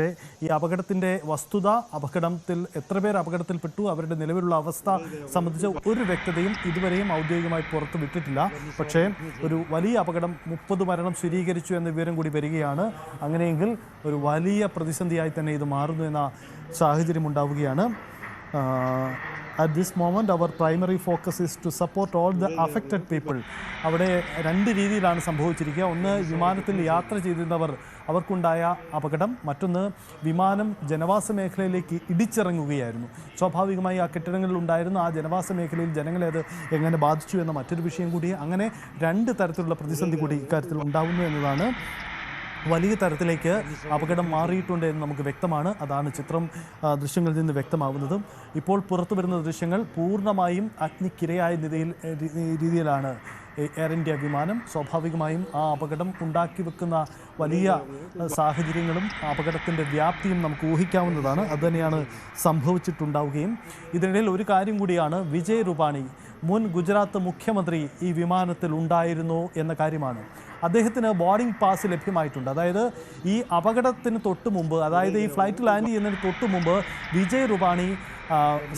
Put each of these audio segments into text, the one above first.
ഈ അപകടത്തിൻ്റെ വസ്തുത, അപകടത്തിൽ എത്ര പേർ അപകടത്തിൽപ്പെട്ടു, അവരുടെ നിലവിലുള്ള അവസ്ഥ സംബന്ധിച്ച ഒരു വ്യക്തതയും ഇതുവരെയും ഔദ്യോഗികമായി പുറത്തു വിട്ടിട്ടില്ല. പക്ഷേ ഒരു വലിയ അപകടം, 30 മരണം സ്ഥിരീകരിച്ചു എന്ന വിവരം കൂടി വരികയാണ്. അങ്ങനെയെങ്കിൽ ഒരു വലിയ പ്രതിസന്ധിയായി തന്നെ ഇത് മാറുന്നു എന്ന സാഹചര്യം ഉണ്ടാവുകയാണ്. At this moment, our primary focus is to support all the affected people. അവിടെ രണ്ട് രീതിയിലാണ് സംഭവിച്ചിരിക്കുക. ഒന്ന്, വിമാനത്തിൽ യാത്ര ചെയ്തിരുന്നവർ, അവർക്കുണ്ടായ അപകടം. മറ്റൊന്ന്, വിമാനം ജനവാസ മേഖലയിലേക്ക് ഇടിച്ചിറങ്ങുകയായിരുന്നു. സ്വാഭാവികമായി ആ കെട്ടിടങ്ങളിൽ ഉണ്ടായിരുന്ന ആ ജനവാസ മേഖലയിൽ ജനങ്ങളെ അത് എങ്ങനെ ബാധിച്ചു എന്ന മറ്റൊരു വിഷയം കൂടി. അങ്ങനെ രണ്ട് തരത്തിലുള്ള പ്രതിസന്ധി കൂടി ഇക്കാര്യത്തിൽ ഉണ്ടാകുന്നു എന്നതാണ്. വലിയ തരത്തിലേക്ക് അപകടം മാറിയിട്ടുണ്ട് എന്ന് നമുക്ക് വ്യക്തമാണ്. അതാണ് ദൃശ്യങ്ങളിൽ നിന്ന് വ്യക്തമാകുന്നതും. ഇപ്പോൾ പുറത്തു വരുന്ന ദൃശ്യങ്ങൾ പൂർണ്ണമായും അഗ്നിക്കിരയായ രീതിയിലാണ് എയർ ഇന്ത്യ വിമാനം. സ്വാഭാവികമായും ആ അപകടം ഉണ്ടാക്കി വെക്കുന്ന വലിയ സാഹചര്യങ്ങളും അപകടത്തിൻ്റെ വ്യാപ്തിയും നമുക്ക് ഊഹിക്കാവുന്നതാണ്. അതുതന്നെയാണ് സംഭവിച്ചിട്ടുണ്ടാവുകയും. ഇതിനിടയിൽ ഒരു കാര്യം കൂടിയാണ്, വിജയ് രൂപാണി, മുൻ ഗുജറാത്ത് മുഖ്യമന്ത്രി, ഈ വിമാനത്തിൽ ഉണ്ടായിരുന്നു എന്ന കാര്യമാണ്. അദ്ദേഹത്തിന് ബോർഡിംഗ് പാസ് ലഭ്യമായിട്ടുണ്ട്. അതായത് ഈ അപകടത്തിന് തൊട്ട് മുമ്പ്, അതായത് ഈ ഫ്ലൈറ്റ് ലാൻഡ് ചെയ്യുന്നതിന് തൊട്ട് മുമ്പ് വിജയ് രൂപാണി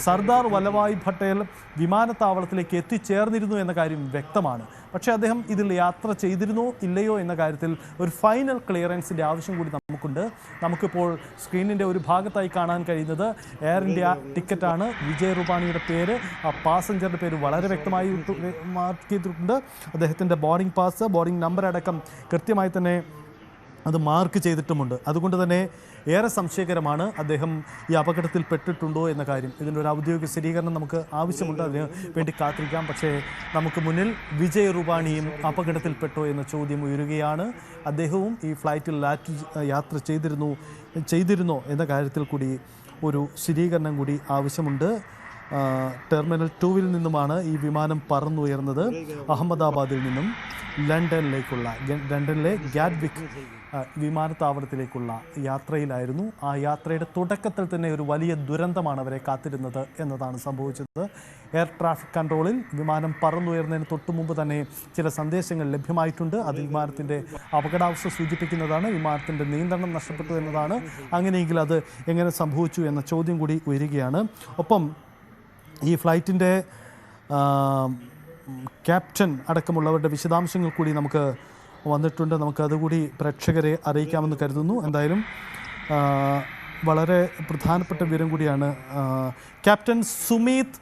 സർദാർ വല്ലഭായ് പട്ടേൽ വിമാനത്താവളത്തിലേക്ക് എത്തിച്ചേർന്നിരുന്നു എന്ന കാര്യം വ്യക്തമാണ്. പക്ഷേ അദ്ദേഹം ഇതിൽ യാത്ര ചെയ്തിരുന്നോ ഇല്ലയോ എന്ന കാര്യത്തിൽ ഒരു ഫൈനൽ ക്ലിയറൻസിൻ്റെ ആവശ്യം കൂടി നമുക്കുണ്ട്. നമുക്കിപ്പോൾ സ്ക്രീനിൻ്റെ ഒരു ഭാഗത്തായി കാണാൻ കഴിയുന്നത് എയർ ഇന്ത്യ ടിക്കറ്റാണ്. വിജയ് രൂപാണിയുടെ പേര്, ആ പാസഞ്ചറുടെ പേര് വളരെ വ്യക്തമായി മാർക്ക് ചെയ്തിട്ടുണ്ട്. അദ്ദേഹത്തിൻ്റെ ബോർഡിംഗ് പാസ്, ബോർഡിംഗ് നമ്പർ അടക്കം കൃത്യമായി തന്നെ അത് മാർക്ക് ചെയ്തിട്ടുമുണ്ട്. അതുകൊണ്ട് തന്നെ ഏറെ സംശയകരമാണ് അദ്ദേഹം ഈ അപകടത്തിൽ പെട്ടിട്ടുണ്ടോ എന്ന കാര്യം. ഇതിൻ്റെ ഒരു ഔദ്യോഗിക സ്ഥിരീകരണം നമുക്ക് ആവശ്യമുണ്ട്, അതിന് വേണ്ടി കാത്തിരിക്കാം. പക്ഷേ നമുക്ക് മുന്നിൽ വിജയ് രൂപാണിയും അപകടത്തിൽപ്പെട്ടോ എന്ന ചോദ്യം ഉയരുകയാണ്. അദ്ദേഹവും ഈ ഫ്ലൈറ്റിൽ യാത്ര ചെയ്തിരുന്നോ എന്ന കാര്യത്തിൽ കൂടി ഒരു സ്ഥിരീകരണം കൂടി ആവശ്യമുണ്ട്. ടെർമിനൽ 2-ൽ നിന്നുമാണ് ഈ വിമാനം പറന്നുയർന്നത്. അഹമ്മദാബാദിൽ നിന്നും ലണ്ടനിലെ ഗാറ്റ്വിക് വിമാനത്താവളത്തിലേക്കുള്ള യാത്രയിലായിരുന്നു. ആ യാത്രയുടെ തുടക്കത്തിൽ തന്നെ ഒരു വലിയ ദുരന്തമാണ് അവരെ കാത്തിരുന്നത് എന്നതാണ് സംഭവിച്ചത്. എയർ ട്രാഫിക് കൺട്രോളിൽ വിമാനം പറന്നുയർന്നതിന് തൊട്ടു മുമ്പ് തന്നെ ചില സന്ദേശങ്ങൾ ലഭ്യമായിട്ടുണ്ട്. അത് വിമാനത്തിൻ്റെ അപകടാവസ്ഥ സൂചിപ്പിക്കുന്നതാണ്. വിമാനത്തിൻ്റെ നിയന്ത്രണം നഷ്ടപ്പെട്ടു എന്നതാണ്. അങ്ങനെയെങ്കിൽ അത് എങ്ങനെ സംഭവിച്ചു എന്ന ചോദ്യം കൂടി ഉയരുകയാണ്. ഒപ്പം ഈ ഫ്ലൈറ്റിൻ്റെ ക്യാപ്റ്റൻ അടക്കമുള്ളവരുടെ വിശദാംശങ്ങൾ കൂടി നമുക്ക് വന്നിട്ടുണ്ട്. നമുക്കതുകൂടി പ്രേക്ഷകരെ അറിയിക്കാമെന്ന് കരുതുന്നു. എന്തായാലും വളരെ പ്രധാനപ്പെട്ട വിവരം കൂടിയാണ്. ക്യാപ്റ്റൻ സുമീത്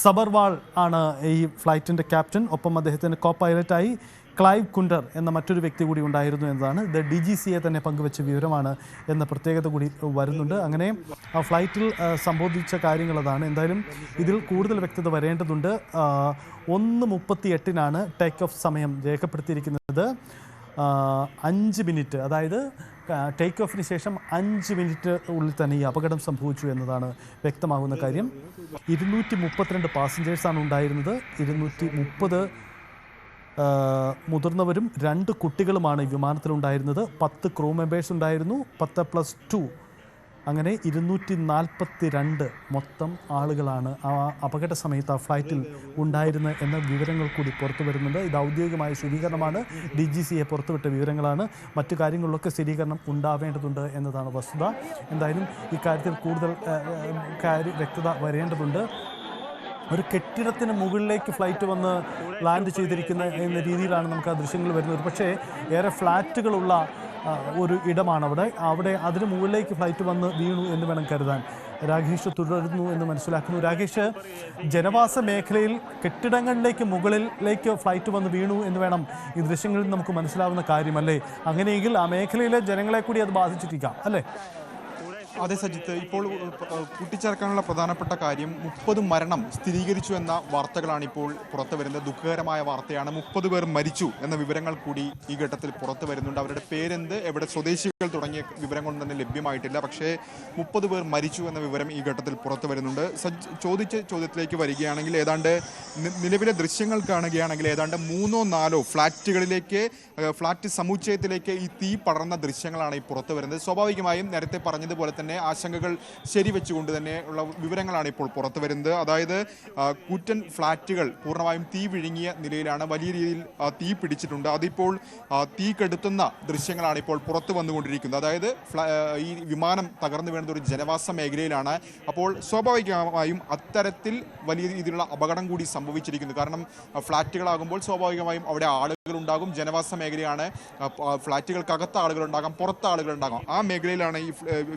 സബർവാൾ ആണ് ഈ ഫ്ലൈറ്റിൻ്റെ ക്യാപ്റ്റൻ. ഒപ്പം അദ്ദേഹത്തിൻ്റെ കോ പൈലറ്റായി ക്ലൈവ് കുണ്ടർ എന്ന മറ്റൊരു വ്യക്തി കൂടി ഉണ്ടായിരുന്നു എന്നതാണ്. ഇത് DGCA തന്നെ പങ്കുവെച്ച വിവരമാണ് എന്ന പ്രത്യേകത കൂടി വരുന്നുണ്ട്. അങ്ങനെ ആ ഫ്ലൈറ്റിൽ സംബന്ധിച്ച കാര്യങ്ങൾ അതാണ്. എന്തായാലും ഇതിൽ കൂടുതൽ വ്യക്തത വരേണ്ടതുണ്ട്. 1:38 ടേക്ക് ഓഫ് സമയം രേഖപ്പെടുത്തിയിരിക്കുന്നത്. 5 മിനിറ്റ്, അതായത് ടേക്ക് ഓഫിന് ശേഷം 5 മിനിറ്റ് ഉള്ളിൽ തന്നെ ഈ അപകടം സംഭവിച്ചു എന്നതാണ് വ്യക്തമാകുന്ന കാര്യം. 232 പാസഞ്ചേഴ്സാണ് ഉണ്ടായിരുന്നത്. 230 മുതിർന്നവരും 2 കുട്ടികളുമാണ് ഈ വിമാനത്തിലുണ്ടായിരുന്നത്. 10 ക്രൂ മെമ്പേഴ്സ് ഉണ്ടായിരുന്നു. 10+2 അങ്ങനെ 242 മൊത്തം ആളുകളാണ് ആ അപകട സമയത്ത് ആ ഫ്ലൈറ്റിൽ ഉണ്ടായിരുന്നത് എന്ന വിവരങ്ങൾ കൂടി പുറത്തു വരുന്നുണ്ട്. ഇത് ഔദ്യോഗികമായ സ്ഥിരീകരണമാണ്. DGCA പുറത്തുവിട്ട വിവരങ്ങളാണ്. മറ്റു കാര്യങ്ങളിലൊക്കെ സ്ഥിരീകരണം ഉണ്ടാവേണ്ടതുണ്ട് എന്നതാണ് വസ്തുത. എന്തായാലും ഇക്കാര്യത്തിൽ കൂടുതൽ വ്യക്തത വരേണ്ടതുണ്ട്. ഒരു കെട്ടിടത്തിന് മുകളിലേക്ക് ഫ്ലൈറ്റ് വന്ന് ലാൻഡ് ചെയ്തിരിക്കുന്ന എന്ന രീതിയിലാണ് നമുക്ക് ആ ദൃശ്യങ്ങൾ വരുന്നത്. പക്ഷേ ഏറെ ഫ്ലാറ്റുകളുള്ള ഒരു ഇടമാണ് അവിടെ അതിന് മുകളിലേക്ക് ഫ്ലൈറ്റ് വന്ന് വീണു എന്ന് വേണം കരുതാൻ. രാകേഷ് തുടരുന്നു എന്ന് മനസ്സിലാക്കുന്നു. രാകേഷ്, ജനവാസ മേഖലയിൽ കെട്ടിടങ്ങളിലേക്ക് മുകളിലേക്ക് ഫ്ലൈറ്റ് വന്ന് വീണു എന്ന് വേണം ഈ ദൃശ്യങ്ങളിൽ നമുക്ക് മനസ്സിലാവുന്ന കാര്യമല്ലേ? അങ്ങനെയെങ്കിൽ ആ മേഖലയിലെ ജനങ്ങളെ കൂടി അത് ബാധിച്ചിരിക്കാം അല്ലേ? അതെ സജിത്ത്, ഇപ്പോൾ കൂട്ടിച്ചേർക്കാനുള്ള പ്രധാനപ്പെട്ട കാര്യം 30 മരണം സ്ഥിരീകരിച്ചു എന്ന വാർത്തകളാണ് ഇപ്പോൾ പുറത്തു വരുന്നത്. ദുഃഖകരമായ വാർത്തയാണ്. 30 പേർ മരിച്ചു എന്ന വിവരങ്ങൾ കൂടി ഈ ഘട്ടത്തിൽ പുറത്തു വരുന്നുണ്ട്. അവരുടെ പേരെന്ത്, എവിടെ സ്വദേശികൾ തുടങ്ങിയ വിവരങ്ങളൊന്നും തന്നെ ലഭ്യമായിട്ടില്ല. പക്ഷേ 30 പേർ മരിച്ചു എന്ന വിവരം ഈ ഘട്ടത്തിൽ പുറത്തു വരുന്നുണ്ട്. ചോദിച്ച ചോദ്യത്തിലേക്ക് വരികയാണെങ്കിൽ, ഏതാണ്ട് നിലവിലെ ദൃശ്യങ്ങൾ കാണുകയാണെങ്കിൽ ഏതാണ്ട് 3-4 ഫ്ലാറ്റ് സമുച്ചയത്തിലേക്ക് ഈ തീ പടർന്ന ദൃശ്യങ്ങളാണ് ഈ പുറത്തു വരുന്നത്. സ്വാഭാവികമായും നേരത്തെ പറഞ്ഞതുപോലെ തന്നെ ആശങ്കകൾ ശരിവെച്ചുകൊണ്ട് തന്നെ ഉള്ള വിവരങ്ങളാണ് ഇപ്പോൾ പുറത്തു വരുന്നത്. അതായത് കൂറ്റൻ ഫ്ളാറ്റുകൾ പൂർണ്ണമായും തീ വിഴുങ്ങിയ നിലയിലാണ്, വലിയ രീതിയിൽ തീ പിടിച്ചിട്ടുണ്ട്. അതിപ്പോൾ തീ കെടുത്തുന്ന ദൃശ്യങ്ങളാണ് ഇപ്പോൾ പുറത്തു വന്നുകൊണ്ടിരിക്കുന്നത്. അതായത് ഈ വിമാനം തകർന്നു വീണത് ഒരു ജനവാസ മേഖലയിലാണ്. അപ്പോൾ സ്വാഭാവികമായും അത്തരത്തിൽ വലിയ രീതിയിലുള്ള അപകടം കൂടി സംഭവിച്ചിരിക്കുന്നു. കാരണം ഫ്ളാറ്റുകളാകുമ്പോൾ സ്വാഭാവികമായും അവിടെ ആളുകളുണ്ടാകും, ജനവാസ മേഖലയാണ്, ഫ്ളാറ്റുകൾക്കകത്ത് ആളുകളുണ്ടാകാം, പുറത്ത് ആളുകളുണ്ടാകാം. ആ മേഖലയിലാണ് ഈ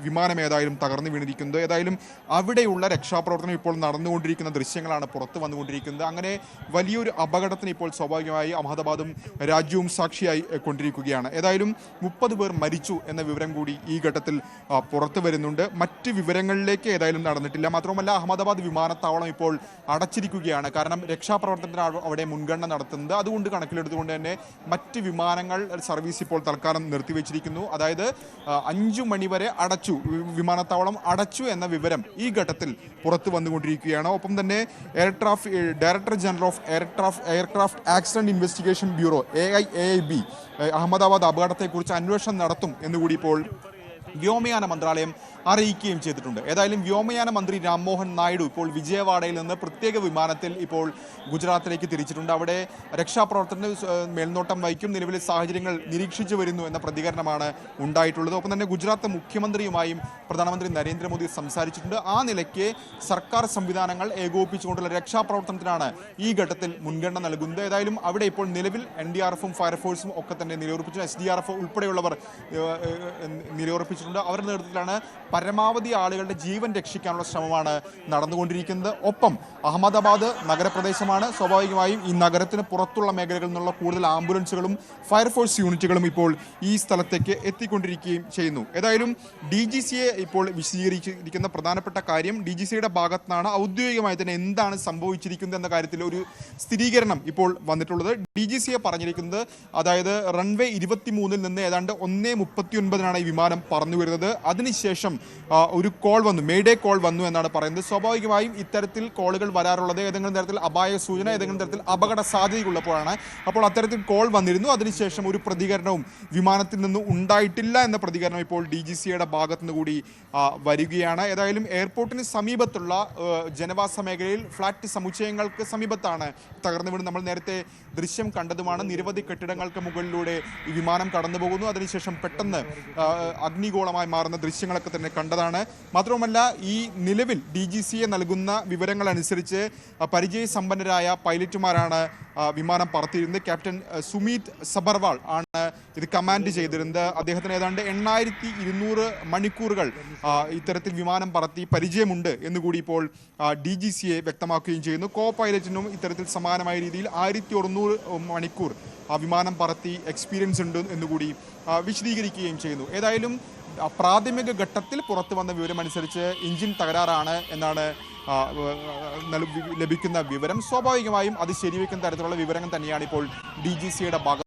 വിമാനം ഏതായാലും തകർന്നു വീണിരിക്കുന്നത്. ഏതായാലും അവിടെയുള്ള രക്ഷാപ്രവർത്തനം ഇപ്പോൾ നടന്നുകൊണ്ടിരിക്കുന്ന ദൃശ്യങ്ങളാണ് പുറത്തു വന്നുകൊണ്ടിരിക്കുന്നത്. അങ്ങനെ വലിയൊരു അപകടത്തിന് ഇപ്പോൾ സ്വാഭാവികമായി അഹമ്മദാബാദും രാജ്യവും സാക്ഷിയായി കൊണ്ടിരിക്കുകയാണ്. ഏതായാലും 30 പേർ മരിച്ചു എന്ന വിവരം കൂടി ഈ ഘട്ടത്തിൽ പുറത്തു വരുന്നുണ്ട്. മറ്റ് വിവരങ്ങളിലേക്ക് ഏതായാലും നടന്നിട്ടില്ല. മാത്രമല്ല അഹമ്മദാബാദ് വിമാനത്താവളം ഇപ്പോൾ അടച്ചിരിക്കുകയാണ്. കാരണം രക്ഷാപ്രവർത്തനത്തിന് അവിടെ മുൻഗണന നടത്തുന്നത്. അതുകൊണ്ട് കണക്കിലെടുത്തുകൊണ്ട് തന്നെ മറ്റ് വിമാനങ്ങൾ സർവീസ് ഇപ്പോൾ തൽക്കാലം നിർത്തിവെച്ചിരിക്കുന്നു. അതായത് 5 മണിവരെ അടച്ചു, വിമാനത്താവളം അടച്ചു എന്ന വിവരം ഈ ഘട്ടത്തിൽ പുറത്തു വന്നുകൊണ്ടിരിക്കുകയാണ്. ഒപ്പം തന്നെ director general of aircraft accident investigation bureau AIAB Ahmedabad അപകടത്തെക്കുറിച്ച് അന്വേഷണം നടത്തും എന്നുകൂടി ഇപ്പോൾ വ്യോമയാന മന്ത്രാലയം അറിയിക്കുകയും ചെയ്തിട്ടുണ്ട്. ഏതായാലും വ്യോമയാന മന്ത്രി രാംമോഹൻ നായിഡു ഇപ്പോൾ വിജയവാഡയിൽ നിന്ന് പ്രത്യേക വിമാനത്തിൽ ഇപ്പോൾ ഗുജറാത്തിലേക്ക് തിരിച്ചിട്ടുണ്ട്. അവിടെ രക്ഷാപ്രവർത്തനത്തിന് മേൽനോട്ടം വഹിക്കും, നിലവിലെ സാഹചര്യങ്ങൾ നിരീക്ഷിച്ചു വരുന്നു എന്ന പ്രതികരണമാണ് ഉണ്ടായിട്ടുള്ളത്. ഒപ്പം തന്നെ ഗുജറാത്ത് മുഖ്യമന്ത്രിയുമായും പ്രധാനമന്ത്രി നരേന്ദ്രമോദി സംസാരിച്ചിട്ടുണ്ട്. ആ നിലയ്ക്ക് സർക്കാർ സംവിധാനങ്ങൾ ഏകോപിപ്പിച്ചുകൊണ്ടുള്ള രക്ഷാപ്രവർത്തനത്തിനാണ് ഈ ഘട്ടത്തിൽ മുൻഗണന നൽകുന്നത്. ഏതായാലും അവിടെ ഇപ്പോൾ നിലവിൽ NDRF-ഉം ഫയർഫോഴ്സും ഒക്കെ തന്നെ നിലയുറപ്പിച്ചു, SDRF ഉൾപ്പെടെയുള്ളവർ നിലയുറപ്പിച്ചിട്ടുണ്ട്. അവരുടെ നേതൃത്വത്തിലാണ് പരമാവധി ആളുകളുടെ ജീവൻ രക്ഷിക്കാനുള്ള ശ്രമമാണ് നടന്നുകൊണ്ടിരിക്കുന്നത്. ഒപ്പം അഹമ്മദാബാദ് നഗരപ്രദേശമാണ്. സ്വാഭാവികമായും ഈ നഗരത്തിന് പുറത്തുള്ള മേഖലകളിൽ നിന്നുള്ള കൂടുതൽ ആംബുലൻസുകളും ഫയർഫോഴ്സ് യൂണിറ്റുകളും ഇപ്പോൾ ഈ സ്ഥലത്തേക്ക് എത്തിക്കൊണ്ടിരിക്കുകയും ചെയ്യുന്നു. ഏതായാലും DGCയെ ഇപ്പോൾ വിശദീകരിച്ചിരിക്കുന്ന പ്രധാനപ്പെട്ട കാര്യം, DGCയുടെ ഭാഗത്തു നിന്നാണ് ഔദ്യോഗികമായി തന്നെ എന്താണ് സംഭവിച്ചിരിക്കുന്നത് എന്ന കാര്യത്തിൽ ഒരു സ്ഥിരീകരണം ഇപ്പോൾ വന്നിട്ടുള്ളത്. DGCയെ പറഞ്ഞിരിക്കുന്നത്, അതായത് റൺവേ 23-ൽ നിന്ന് ഏതാണ്ട് 1:39 ഈ വിമാനം പറന്നു വരുന്നത്. അതിനുശേഷം ഒരു കോൾ വന്നു, മെയ്ഡേ കോൾ വന്നു എന്നാണ് പറയുന്നത്. സ്വാഭാവികമായും ഇത്തരത്തിൽ കോളുകൾ വരാറുള്ളത് ഏതെങ്കിലും തരത്തിൽ അപായ സൂചന, ഏതെങ്കിലും തരത്തിൽ അപകട സാധ്യതയുള്ളപ്പോഴാണ്. അപ്പോൾ അത്തരത്തിൽ കോൾ വന്നിരുന്നു. അതിനുശേഷം ഒരു പ്രതികരണവും വിമാനത്തിൽ നിന്ന് ഉണ്ടായിട്ടില്ല എന്ന പ്രതികരണം ഇപ്പോൾ DGCയുടെ ഭാഗത്തുനിന്ന് കൂടി വരികയാണ്. ഏതായാലും എയർപോർട്ടിന് സമീപത്തുള്ള ജനവാസ മേഖലയിൽ ഫ്ളാറ്റ് സമുച്ചയങ്ങൾക്ക് സമീപത്താണ് തകർന്നു വീണ്. നമ്മൾ നേരത്തെ ദൃശ്യം കണ്ടതുമാണ്. നിരവധി കെട്ടിടങ്ങൾക്ക് മുകളിലൂടെ ഈ വിമാനം കടന്നു പോകുന്നു. അതിനുശേഷം പെട്ടെന്ന് അഗ്നിഗോളമായി മാറുന്ന ദൃശ്യങ്ങളൊക്കെ തന്നെ കണ്ടതാണ്. മാത്രവുമല്ല ഈ നിലവിൽ DGCയെ നൽകുന്ന വിവരങ്ങൾ അനുസരിച്ച് പരിചയസമ്പന്നരായ പൈലറ്റുമാരാണ് വിമാനം പറത്തിയിരുന്നത്. ക്യാപ്റ്റൻ സുമീത് സബർവാൾ ആണ് ഇത് കമാൻഡ് ചെയ്തിരുന്നത്. അദ്ദേഹത്തിന് ഏതാണ്ട് 8200 മണിക്കൂറുകൾ ഇത്തരത്തിൽ വിമാനം പറത്തി പരിചയമുണ്ട് എന്നുകൂടി ഇപ്പോൾ DGCയെ വ്യക്തമാക്കുകയും ചെയ്യുന്നു. കോ പൈലറ്റിനും ഇത്തരത്തിൽ സമാനമായ രീതിയിൽ 1100 മണിക്കൂർ വിമാനം പറത്തി എക്സ്പീരിയൻസ് ഉണ്ട് എന്നുകൂടി വിശദീകരിക്കുകയും ചെയ്യുന്നു. ഏതായാലും പ്രാഥമിക ഘട്ടത്തിൽ പുറത്തു വന്ന വിവരമനുസരിച്ച് എഞ്ചിൻ തകരാറാണ് എന്നാണ് ലഭിക്കുന്ന വിവരം. സ്വാഭാവികമായും അത് ശരിവെക്കുന്ന തരത്തിലുള്ള വിവരങ്ങൾ തന്നെയാണ് ഇപ്പോൾ DGCയുടെ ഭാഗത്ത്